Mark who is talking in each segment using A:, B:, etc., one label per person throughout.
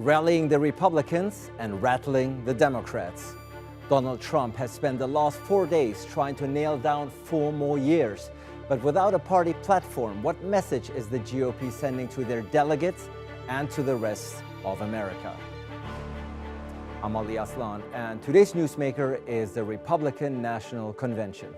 A: rallying the Republicans and rattling the Democrats. Donald Trump has spent the last 4 days trying to nail down 4 more years. But without a party platform, what message is the GOP sending to their delegates and to the rest of America? I'm Ali Aslan, and today's newsmaker is the Republican National Convention.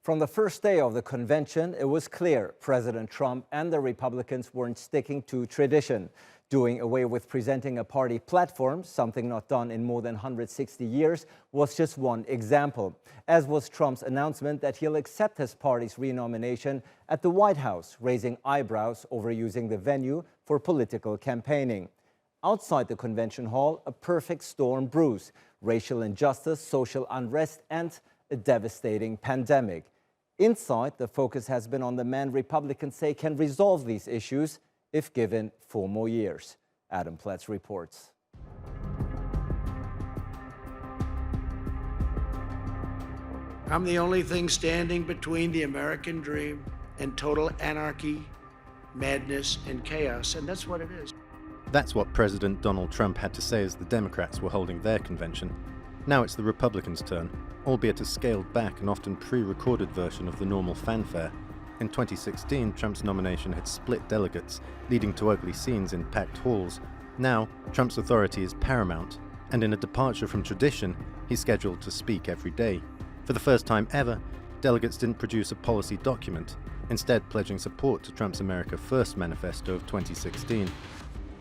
A: From the first day of the convention, it was clear President Trump and the Republicans weren't sticking to tradition. Doing away with presenting a party platform, something not done in more than 160 years, was just one example, as was Trump's announcement that he'll accept his party's renomination at the White House, raising eyebrows over using the venue for political campaigning. Outside the convention hall, a perfect storm brews: racial injustice, social unrest, and a devastating pandemic. Inside, the focus has been on the man Republicans say can resolve these issues if given 4 more years. Adam Pletz reports.
B: I'm the only thing standing between the American dream and total anarchy, madness, and chaos, and that's what it is.
C: That's what President Donald Trump had to say as the Democrats were holding their convention. Now it's the Republicans' turn, albeit a scaled-back and often pre-recorded version of the normal fanfare. In 2016, Trump's nomination had split delegates, leading to ugly scenes in packed halls. Now, Trump's authority is paramount, and in a departure from tradition, he's scheduled to speak every day. For the first time ever, delegates didn't produce a policy document, instead pledging support to Trump's America First manifesto of 2016.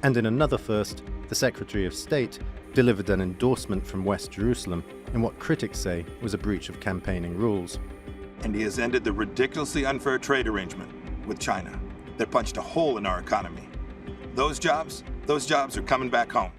C: And in another first, the Secretary of State delivered an endorsement from West Jerusalem in what critics say was a breach of campaigning rules.
D: And he has ended the ridiculously unfair trade arrangement with China that punched a hole in our economy. Those jobs are coming back home.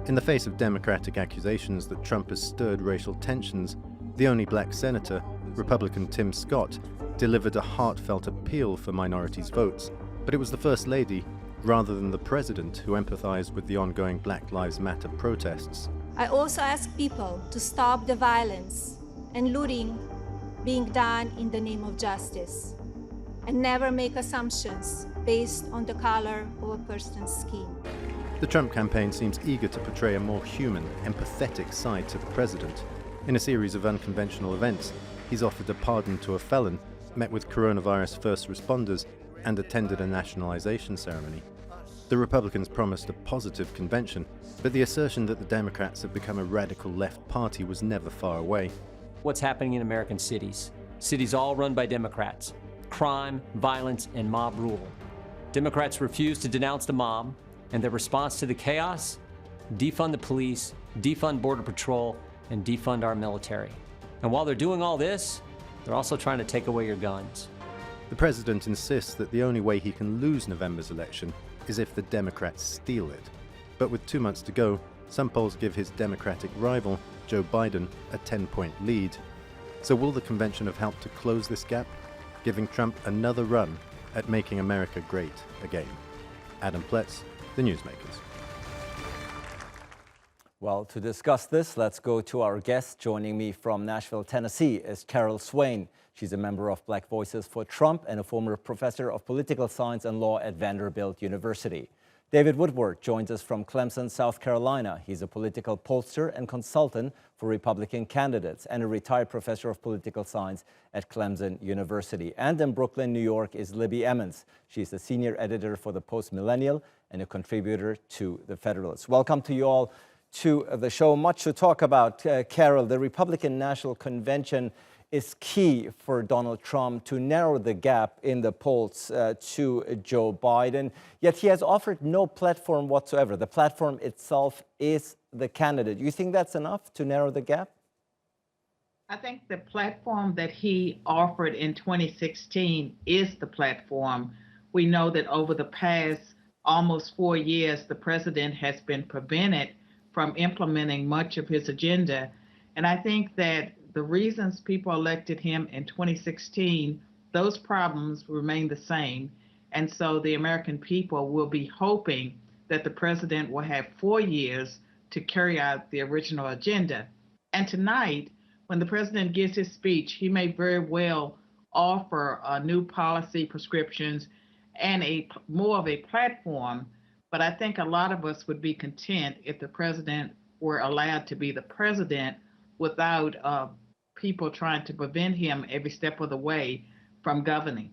C: In the face of Democratic accusations that Trump has stirred racial tensions, the only black senator, Republican Tim Scott, delivered a heartfelt appeal for minorities' votes. But it was the First Lady, rather than the President, who empathized with the ongoing Black Lives Matter protests.
E: I also ask people to stop the violence and looting being done in the name of justice, and never make assumptions based on the color of a person's skin.
C: The Trump campaign seems eager to portray a more human, empathetic side to the president. In a series of unconventional events, he's offered a pardon to a felon, met with coronavirus first responders, and attended a nationalization ceremony. The Republicans promised a positive convention, but the assertion that the Democrats have become a radical left party was never far away.
F: What's happening in American cities? Cities all run by Democrats. Crime, violence, and mob rule. Democrats refuse to denounce the mob, and their response to the chaos? Defund the police, defund Border Patrol, and defund our military. And while they're doing all this, they're also trying to take away your guns.
C: The president insists that the only way he can lose November's election is if the Democrats steal it. But with 2 months to go, some polls give his Democratic rival, Joe Biden, a 10-point lead. So will the convention have helped to close this gap, giving Trump another run at making America great again? Adam Pletz, The Newsmakers.
A: Well, to discuss this, let's go to our guest. Joining me from Nashville, Tennessee is Carol Swain. She's a member of Black Voices for Trump and a former professor of political science and law at Vanderbilt University. David Woodard joins us from Clemson, South Carolina. He's a political pollster and consultant for Republican candidates and a retired professor of political science at Clemson University. And in Brooklyn, New York is Libby Emmons. She's the senior editor for the Millennial and a contributor to The Federalist. Welcome to you all to the show. Much to talk about. Carol, the Republican National Convention is key for Donald Trump to narrow the gap in the polls to Joe Biden, yet he has offered no platform whatsoever. The platform itself is the candidate. You think that's enough to narrow the gap?
G: I think the platform that he offered in 2016 is the platform. We know that over the past almost 4 years, the president has been prevented from implementing much of his agenda. And I think that the reasons people elected him in 2016 those problems remain the same. And so the American people will be hoping that the president will have 4 years to carry out the original agenda. And tonight, when the president gives his speech, he may very well offer new policy prescriptions and more of a platform. But I think a lot of us would be content if the president were allowed to be the president without people trying to prevent him every step of the way from governing.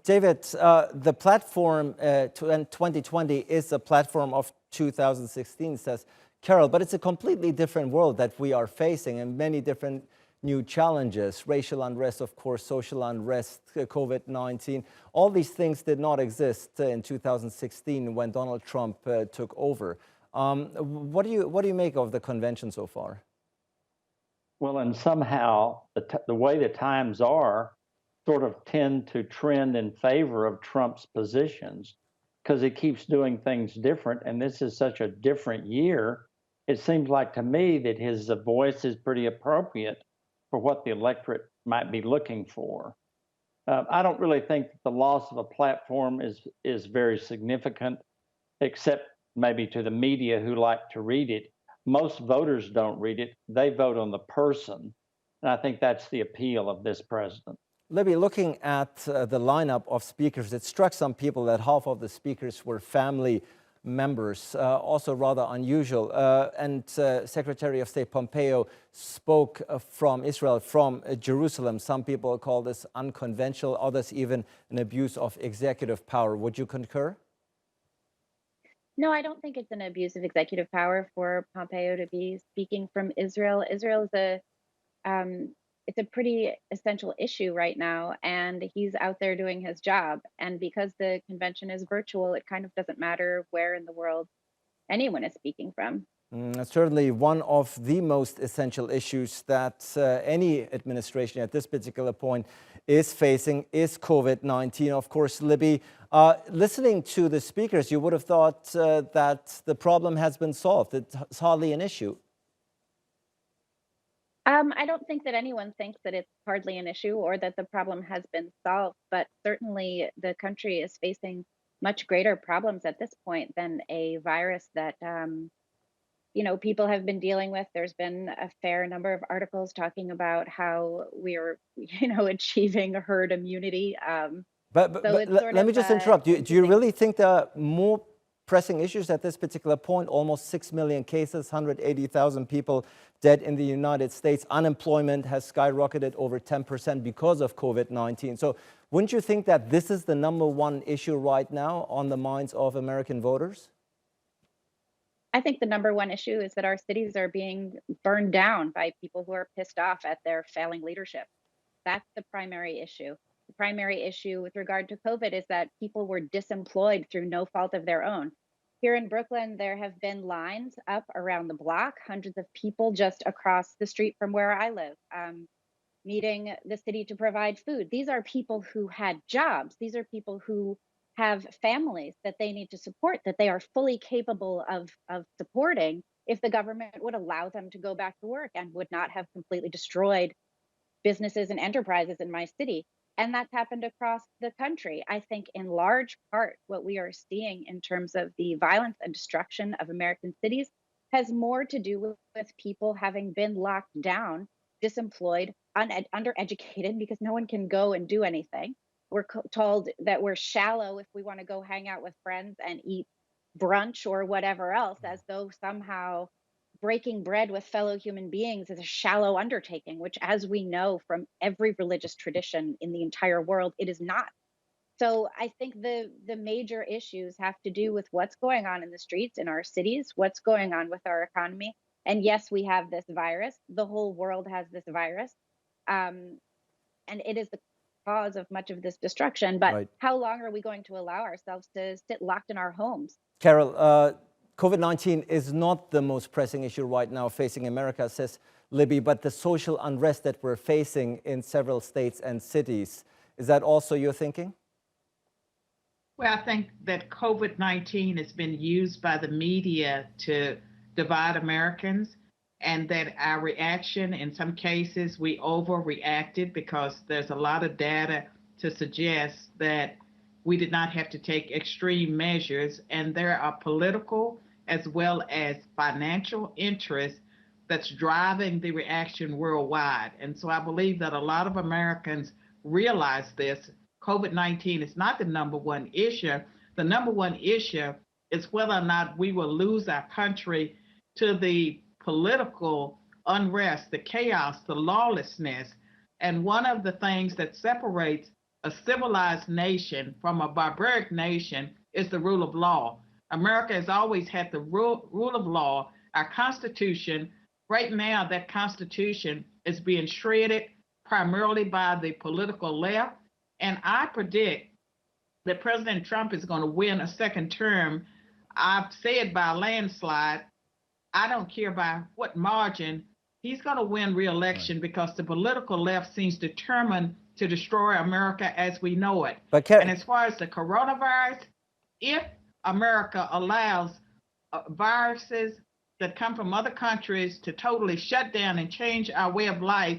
A: David, the platform in 2020 is a platform of 2016, says Carol, but it's a completely different world that we are facing and many different new challenges, racial unrest, of course, social unrest, COVID-19. All these things did not exist in 2016 when Donald Trump took over. What do you make of the convention so far?
H: Well, and somehow the way the times are sort of tend to trend in favor of Trump's positions because he keeps doing things different. And this is such a different year. It seems like to me that his voice is pretty appropriate for what the electorate might be looking for. I don't really think that the loss of a platform is very significant, except maybe to the media who like to read it. Most voters don't read it. They vote on the person. And I think that's the appeal of this president.
A: Libby, looking at the lineup of speakers, it struck some people that half of the speakers were family members, also rather unusual. And Secretary of State Pompeo spoke from Israel, from Jerusalem. Some people call this unconventional, others even an abuse of executive power. Would you concur?
I: No, I don't think it's an abuse of executive power for Pompeo to be speaking from Israel. Israel is it's a pretty essential issue right now, and he's out there doing his job. And because the convention is virtual, it kind of doesn't matter where in the world anyone is speaking from.
A: Certainly one of the most essential issues that any administration at this particular point is facing is COVID-19. Of course, Libby, listening to the speakers, you would have thought that the problem has been solved. It's hardly an issue.
I: I don't think that anyone thinks that it's hardly an issue or that the problem has been solved, but certainly the country is facing much greater problems at this point than a virus that people have been dealing with. There's been a fair number of articles talking about how we're, achieving herd immunity.
A: But let me just interrupt. Do you really think there are more pressing issues at this particular point? Almost 6 million cases, 180,000 people dead in the United States. Unemployment has skyrocketed over 10% because of COVID-19. So wouldn't you think that this is the number one issue right now on the minds of American voters?
I: I think the number one issue is that our cities are being burned down by people who are pissed off at their failing leadership. That's the primary issue. The primary issue with regard to COVID is that people were disemployed through no fault of their own. Here in Brooklyn, there have been lines up around the block, hundreds of people just across the street from where I live, needing the city to provide food. These are people who had jobs. These are people who have families that they need to support, that they are fully capable of supporting if the government would allow them to go back to work and would not have completely destroyed businesses and enterprises in my city. And that's happened across the country. I think in large part, what we are seeing in terms of the violence and destruction of American cities has more to do with people having been locked down, disemployed, undereducated, because no one can go and do anything. We're told that we're shallow if we want to go hang out with friends and eat brunch or whatever else, as though somehow breaking bread with fellow human beings is a shallow undertaking, which, as we know from every religious tradition in the entire world, it is not. So I think the major issues have to do with what's going on in the streets in our cities, what's going on with our economy. And yes, we have this virus. The whole world has this virus. And it is the cause of much of this destruction. But right. How long are we going to allow ourselves to sit locked in our homes?
A: Carol, COVID-19 is not the most pressing issue right now facing America, says Libby, but the social unrest that we're facing in several states and cities. Is that also your thinking?
G: Well, I think that COVID-19 has been used by the media to divide Americans, and that our reaction, in some cases, we overreacted because there's a lot of data to suggest that we did not have to take extreme measures, and there are political as well as financial interests that's driving the reaction worldwide. And so I believe that a lot of Americans realize this. COVID-19 is not the number one issue. The number one issue is whether or not we will lose our country to the political unrest, the chaos, the lawlessness. And one of the things that separates a civilized nation from a barbaric nation is the rule of law. America has always had the rule of law. Our Constitution, right now, that Constitution is being shredded primarily by the political left. And I predict that President Trump is going to win a second term. I've said by a landslide. I don't care by what margin. He's going to win re-election because the political left seems determined to destroy America as we know it. And as far as the coronavirus, if America allows viruses that come from other countries to totally shut down and change our way of life,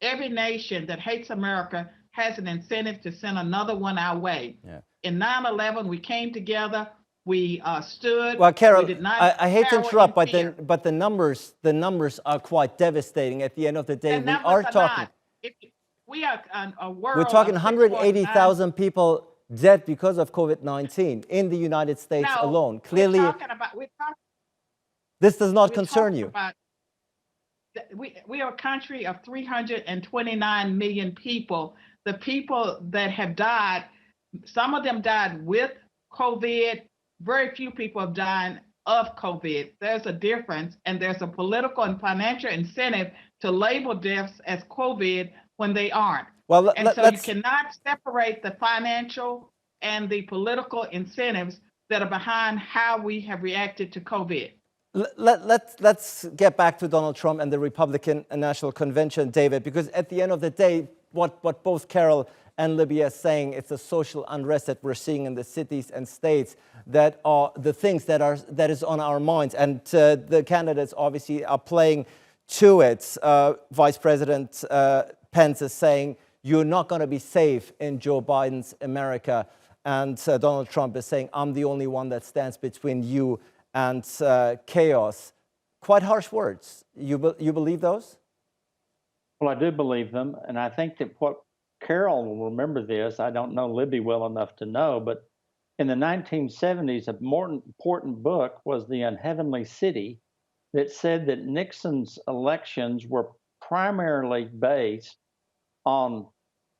G: every nation that hates America has an incentive to send another one our way. Yeah. In 9/11, we came together. We stood.
A: Well, Carol,
G: we did not
A: I hate to interrupt, but the numbers are quite devastating. At the end of the day, we are talking.
G: We are a world.
A: We're talking 180,000 people dead because of COVID-19 in the United States alone. Clearly, this does not concern you.
G: We are a country of 329 million people. The people that have died, some of them died with COVID. Very few people have died of COVID. There's a difference, and there's a political and financial incentive to label deaths as COVID when they aren't.
A: Well,
G: you cannot separate the financial and the political incentives that are behind how we have reacted to COVID.
A: Let's get back to Donald Trump and the Republican National Convention, David, because at the end of the day, what both Carol and Libby are saying, it's the social unrest that we're seeing in the cities and states that are the things that is on our minds. And the candidates obviously are playing to it. Vice President Pence is saying, you're not going to be safe in Joe Biden's America. And Donald Trump is saying, I'm the only one that stands between you and chaos. Quite harsh words. You believe those?
H: Well, I do believe them. And I think that what Carol will remember this, I don't know Libby well enough to know, but in the 1970s, a more important book was The Unheavenly City that said that Nixon's elections were primarily based on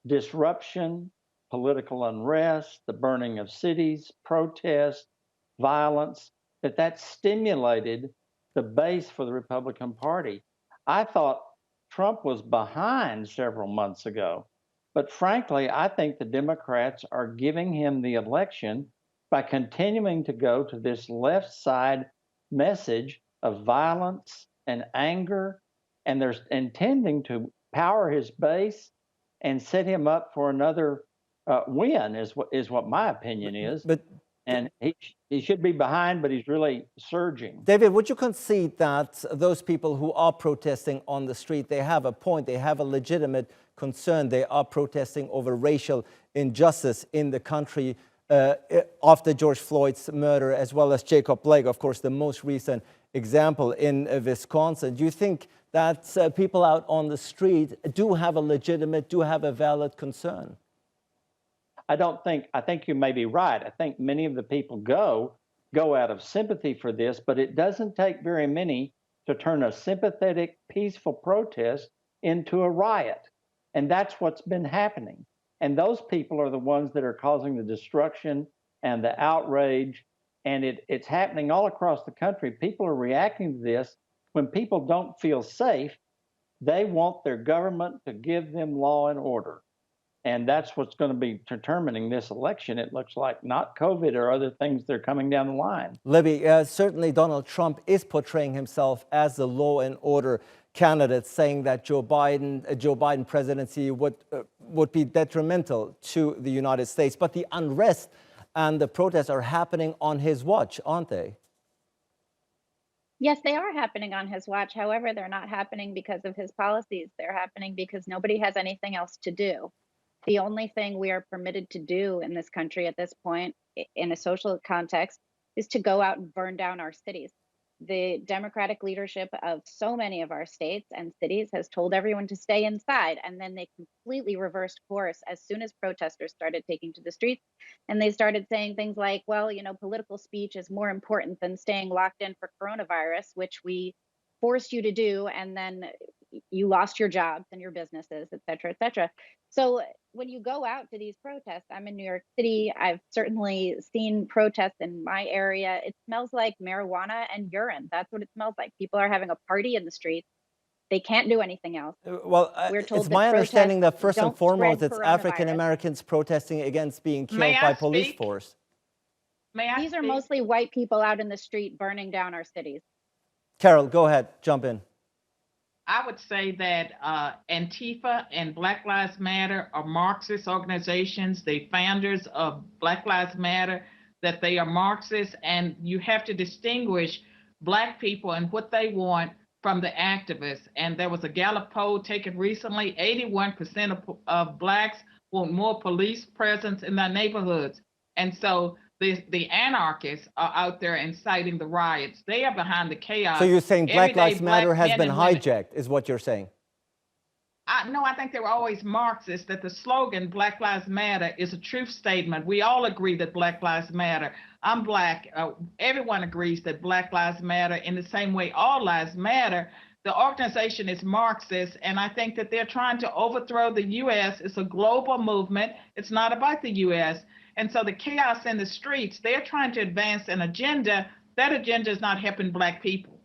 H: disruption, political unrest, the burning of cities, protests, violence, that stimulated the base for the Republican Party. I thought Trump was behind several months ago. But frankly, I think the Democrats are giving him the election by continuing to go to this left side message of violence and anger, and they're intending to power his base and set him up for another win, is what my opinion is. And he should be behind, but he's really surging.
A: David, would you concede that those people who are protesting on the street, they have a point, they have a legitimate concern, they are protesting over racial injustice in the country after George Floyd's murder, as well as Jacob Blake, of course, the most recent example in Wisconsin. Do you think that people out on the street do have a valid concern?
H: I think you may be right. I think many of the people go out of sympathy for this, but it doesn't take very many to turn a sympathetic, peaceful protest into a riot. And that's what's been happening. And those people are the ones that are causing the destruction and the outrage. And it's happening all across the country. People are reacting to this. When people don't feel safe, they want their government to give them law and order. And that's what's going to be determining this election, it looks like, not COVID or other things that are coming down the line.
A: Libby, certainly Donald Trump is portraying himself as the law and order candidate, saying that Joe Biden presidency would be detrimental to the United States. But the unrest and the protests are happening on his watch, aren't they?
I: Yes, they are happening on his watch. However, they're not happening because of his policies. They're happening because nobody has anything else to do. The only thing we are permitted to do in this country at this point, in a social context, is to go out and burn down our cities. The Democratic leadership of so many of our states and cities has told everyone to stay inside. And then they completely reversed course as soon as protesters started taking to the streets. And they started saying things like, well, political speech is more important than staying locked in for coronavirus, which we forced you to do. And then you lost your jobs and your businesses, et cetera, et cetera. So when you go out to these protests, I'm in New York City. I've certainly seen protests in my area. It smells like marijuana and urine. That's what it smells like. People are having a party in the streets. They can't do anything else.
A: Well,
I: We're told
A: it's
I: that
A: my understanding that first and
I: don't
A: foremost,
I: spread
A: it's African
I: coronavirus.
A: Americans protesting against being
G: May
A: killed
G: I
A: by police
G: speak?
A: force.
G: May I
I: These are
G: speak?
I: mostly white people out in the street burning down our cities.
A: Carol, go ahead, jump in.
G: I would say that Antifa and Black Lives Matter are Marxist organizations. The founders of Black Lives Matter, that they are Marxists, and you have to distinguish Black people and what they want from the activists. And there was a Gallup poll taken recently. 81% of Blacks want more police presence in their neighborhoods. And so the anarchists are out there inciting the riots. They are behind the chaos.
A: So you're saying Black
G: Everyday
A: Lives Matter has
G: men
A: been
G: and women-
A: hijacked, is what you're saying?
G: No, I think they were always Marxists, that the slogan Black Lives Matter is a truth statement. We all agree that Black Lives Matter. I'm Black. Everyone agrees that Black Lives Matter. In the same way, all lives matter. The organization is Marxist, and I think that they're trying to overthrow the U.S. It's a global movement. It's not about the U.S. And so the chaos in the streets, they're trying to advance an agenda. That agenda is not helping Black people.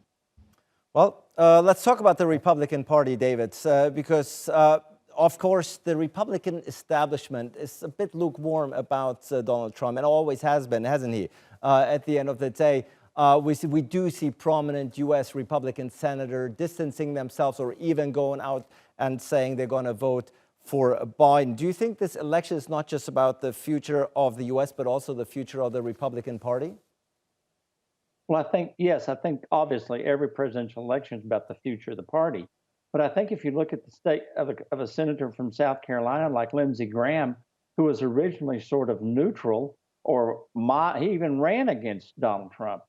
A: Well, let's talk about the Republican Party, David, because, of course, the Republican establishment is a bit lukewarm about Donald Trump, and always has been, hasn't he? At the end of the day, we do see prominent U.S. Republican senators distancing themselves or even going out and saying they're going to vote for Biden. Do you think this election is not just about the future of the U.S., but also the future of the Republican Party?
H: Well, yes, I think obviously every presidential election is about the future of the party. But I think if you look at the state of a senator from South Carolina like Lindsey Graham, who was originally sort of neutral, he even ran against Donald Trump,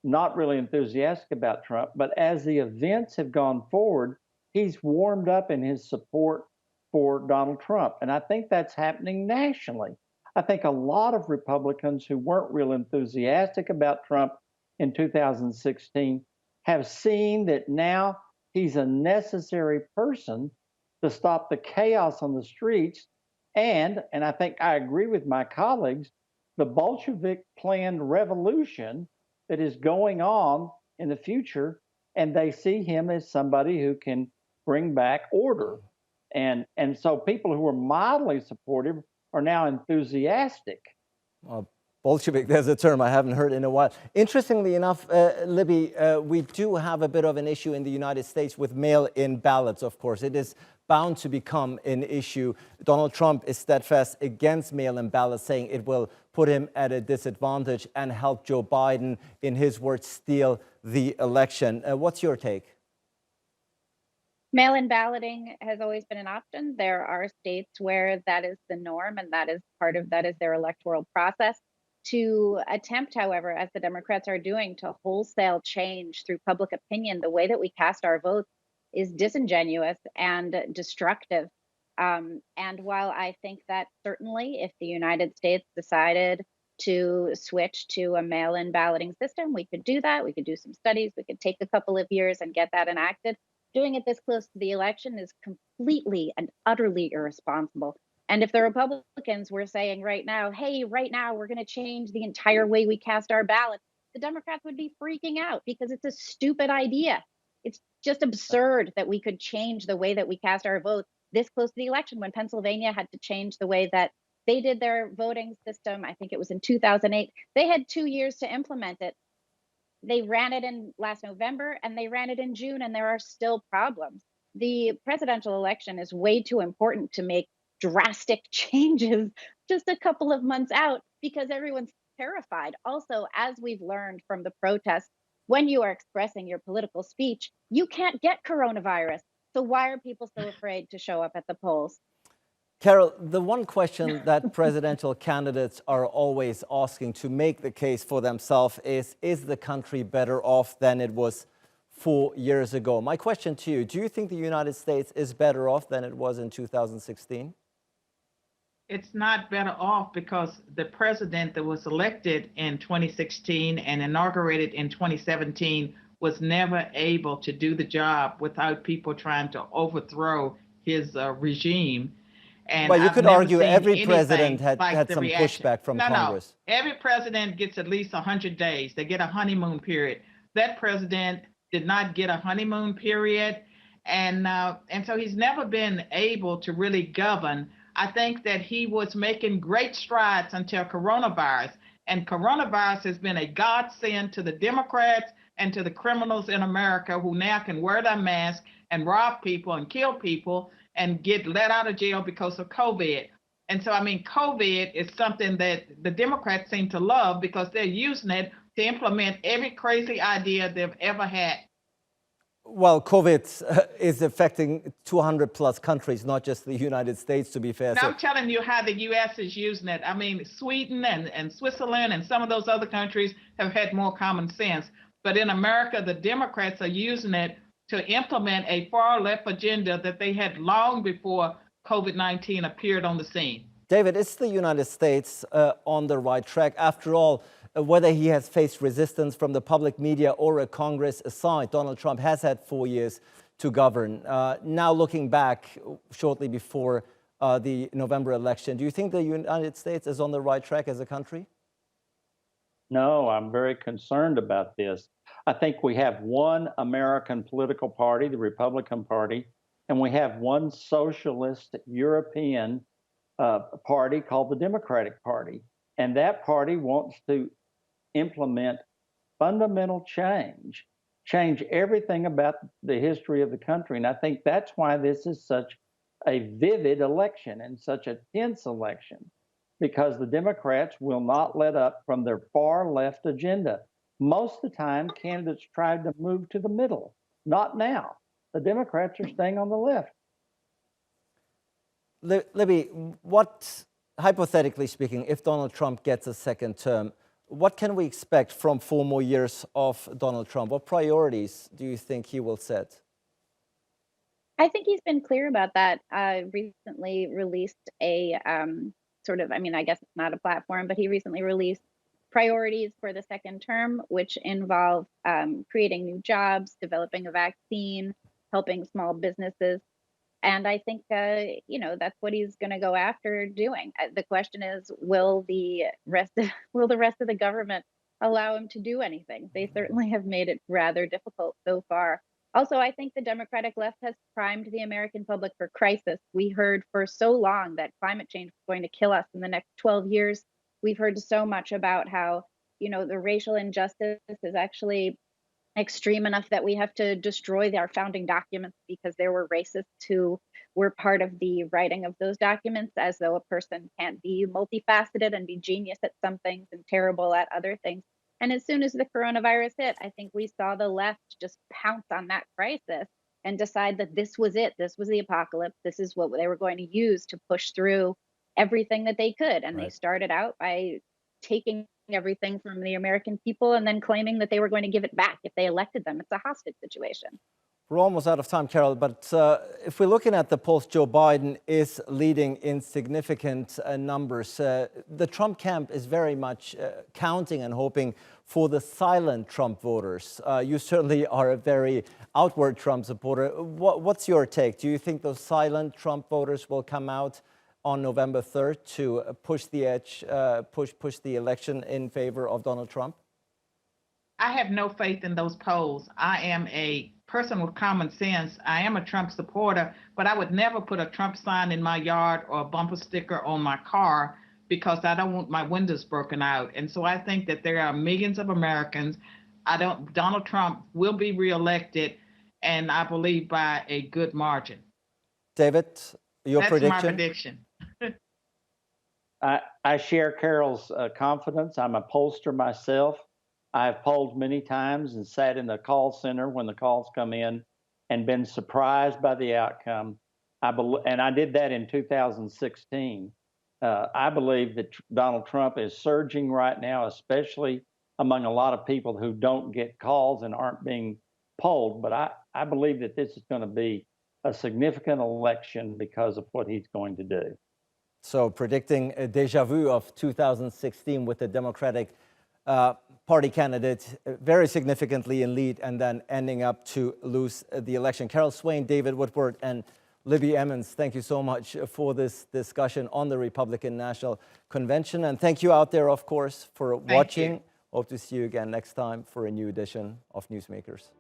H: not really enthusiastic about Trump. But as the events have gone forward, he's warmed up in his support for Donald Trump. And I think that's happening nationally. I think a lot of Republicans who weren't real enthusiastic about Trump in 2016 have seen that now he's a necessary person to stop the chaos on the streets. And I think I agree with my colleagues, the Bolshevik planned revolution that is going on in the future, and they see him as somebody who can bring back order. And so people who were mildly supportive are now enthusiastic.
A: Bolshevik, there's a term I haven't heard in a while. Interestingly enough, Libby, we do have a bit of an issue in the United States with mail-in ballots, of course. It is bound to become an issue. Donald Trump is steadfast against mail-in ballots, saying it will put him at a disadvantage and help Joe Biden, in his words, steal the election. What's your take?
I: Mail-in balloting has always been an option. There are states where that is the norm, and that is their electoral process. To attempt, however, as the Democrats are doing, to wholesale change through public opinion the way that we cast our votes is disingenuous and destructive. And while I think that certainly if the United States decided to switch to a mail-in balloting system, we could do that. We could do some studies. We could take a couple of years and get that enacted. Doing it this close to the election is completely and utterly irresponsible. And if the Republicans were saying right now, hey, right now we're going to change the entire way we cast our ballots, the Democrats would be freaking out because it's a stupid idea. It's just absurd that we could change the way that we cast our votes this close to the election, when Pennsylvania had to change the way that they did their voting system. I think it was in 2008. They had 2 years to implement it. They ran it in last November and they ran it in June, and there are still problems. The presidential election is way too important to make drastic changes just a couple of months out because everyone's terrified. Also, as we've learned from the protests, when you are expressing your political speech, you can't get coronavirus. So why are people so afraid to show up at the polls?
A: Carol, the one question that presidential candidates are always asking to make the case for themselves is the country better off than it was 4 years ago? My question to you, do you think the United States is better off than it was in 2016?
G: It's not better off because the president that was elected in 2016 and inaugurated in 2017 was never able to do the job without people trying to overthrow his regime. And
A: Well, you
G: I've
A: could
G: never
A: argue
G: seen
A: every
G: anything
A: president had
G: like the
A: some
G: reaction.
A: pushback from Congress.
G: No. Every president gets at least 100 days. They get a honeymoon period. That president did not get a honeymoon period. And so he's never been able to really govern. I think that he was making great strides until coronavirus. And coronavirus has been a godsend to the Democrats and to the criminals in America who now can wear their mask and rob people and kill people and get let out of jail because of COVID. And so, I mean, COVID is something that the Democrats seem to love because they're using it to implement every crazy idea they've ever had.
A: Well, COVID is affecting 200 plus countries, not just the United States, to be fair.
G: Now, I'm telling you how the U.S. is using it. I mean, Sweden and Switzerland and some of those other countries have had more common sense. But in America, the Democrats are using it to implement a far left agenda that they had long before COVID-19 appeared on the scene.
A: David, is the United States on the right track? After all, whether he has faced resistance from the public media or a Congress aside, Donald Trump has had 4 years to govern. Now looking back shortly before the November election, do you think the United States is on the right track as a country?
H: No, I'm very concerned about this. I think we have one American political party, the Republican Party, and we have one socialist European party called the Democratic Party. And that party wants to implement fundamental change everything about the history of the country. And I think that's why this is such a vivid election and such a tense election, because the Democrats will not let up from their far left agenda. Most of the time, candidates tried to move to the middle. Not now. The Democrats are staying on the left.
A: Libby, what, hypothetically speaking, if Donald Trump gets a second term, what can we expect from 4 more years of Donald Trump? What priorities do you think he will set?
I: I think he's been clear about that. Recently released a I guess it's not a platform, but he recently released priorities for the second term, which involve creating new jobs, developing a vaccine, helping small businesses. And I think, that's what he's going to go after doing. The question is, will the rest of the government allow him to do anything? They certainly have made it rather difficult so far. Also, I think the Democratic left has primed the American public for crisis. We heard for so long that climate change was going to kill us in the next 12 years. We've heard so much about how, the racial injustice is actually extreme enough that we have to destroy our founding documents because there were racists who were part of the writing of those documents, as though a person can't be multifaceted and be genius at some things and terrible at other things. And as soon as the coronavirus hit, I think we saw the left just pounce on that crisis and decide that this was it. This was the apocalypse. This is what they were going to use to push through everything that they could. And They started out by taking everything from the American people and then claiming that they were going to give it back if they elected them. It's a hostage situation.
A: We're almost out of time, Carol, but if we're looking at the polls, Joe Biden is leading in significant numbers. The Trump camp is very much counting and hoping for the silent Trump voters. You certainly are a very outward Trump supporter. What's your take? Do you think those silent Trump voters will come out on November 3rd to push the election in favor of Donald Trump?
G: I have no faith in those polls. I am a person with common sense. I am a Trump supporter, but I would never put a Trump sign in my yard or a bumper sticker on my car because I don't want my windows broken out. And so I think that there are millions of Americans. Donald Trump will be reelected, and I believe by a good margin.
A: David, your prediction?
G: That's my prediction.
H: I share Carol's confidence. I'm a pollster myself. I've polled many times and sat in the call center when the calls come in and been surprised by the outcome. and I did that in 2016. I believe that Donald Trump is surging right now, especially among a lot of people who don't get calls and aren't being polled. But I believe that this is going to be a significant election because of what he's going to do.
A: So predicting a deja vu of 2016 with the Democratic Party candidate very significantly in lead and then ending up to lose the election. Carol Swain, David Woodard, and Libby Emmons, thank you so much for this discussion on the Republican National Convention. And thank you out there, of course, for watching. Hope to see you again next time for a new edition of Newsmakers.